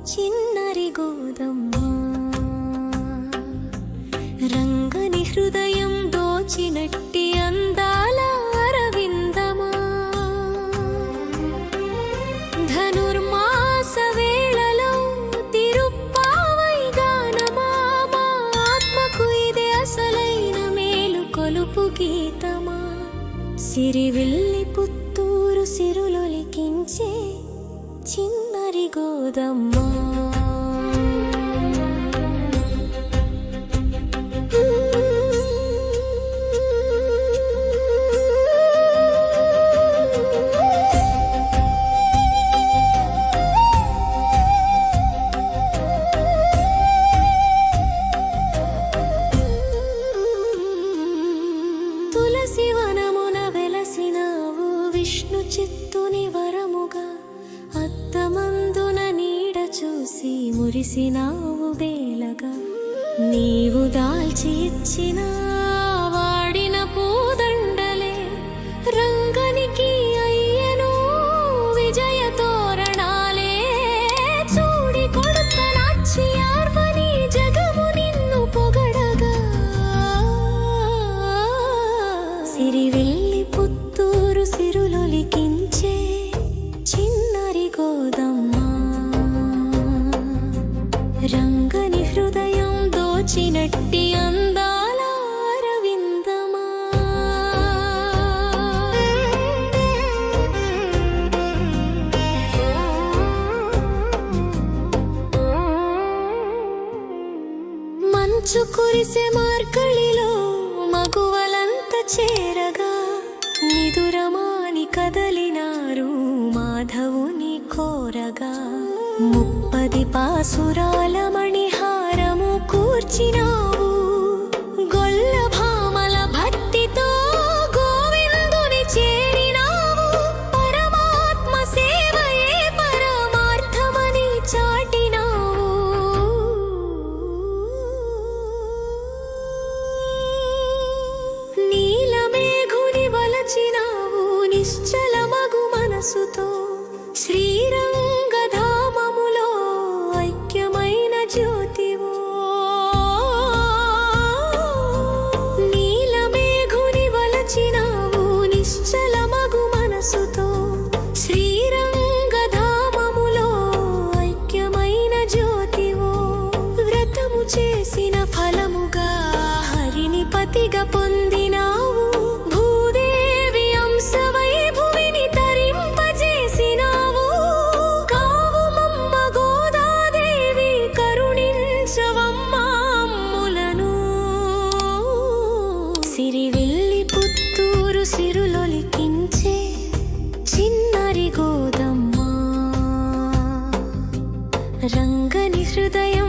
చిన్నరి గోదమ్మ రంగని హృదయం దోచినట్టి అందాల అరవిందమా ధనుర్మాస వేళలో తిరుప్పావై గానమా మా ఆత్మకు ఇదే అసలైన మేలు కొలుపు గీతమా సిరివిల్లి పుత్తూరు సిరులొలికించే చిన్నరి గోదమ్మ తులసి వనమున వెలసినావు విష్ణు చిత్తుని వరముగా అత్తమందున నీడ చూసి మురిసినావు వేలగా నీవు దాల్చి ఇచ్చిన వాడిన పూదండలే రంగనికి అయ్యను విజయ తోరణాలే చూడి కొడుత నాచి ఆర్వని జగము నిన్ను పొగడగా సిరివెల్లి పుత్తూరు సిరులొలికించే చిన్నరి గోదమ్మ రంగని హృదయం దోచినట్టి అందాల అరవిందమా మంచు కురిసే మార్గళిలో మగువలంత చేరగా నిదురమాని కదలినారు మాధవుని కోరగా ముప్పది పాసురాల మణిహారము కూర్చినావు గొల్ల భామల భక్తితో గోవిందుని చేరినావు పరమాత్మ సేవయే పరమార్థమని చాటినావు నీలమేఘుని వలచినావు నిశ్చల మగు మనసుతో శ్రీరంగధామములో ఐక్యమైన జ్యోతివో నీలమేఘుని వలచినావు నిశ్చల మగు మనసుతో శ్రీరంగధామములో ఐక్యమైన జ్యోతివో వ్రతము చేసిన ఫలముగా హరిని పతిగా పొందినావు భూదేవి అంశవై భువిని తరింపజేసినావు కావుమమ్మ గోదాదేవి కరుణించవమ్మ అమ్ములను సిరివెల్లి పుత్తూరు సిరులొలికించే చిన్నరి గోదమ్మ రంగని హృదయం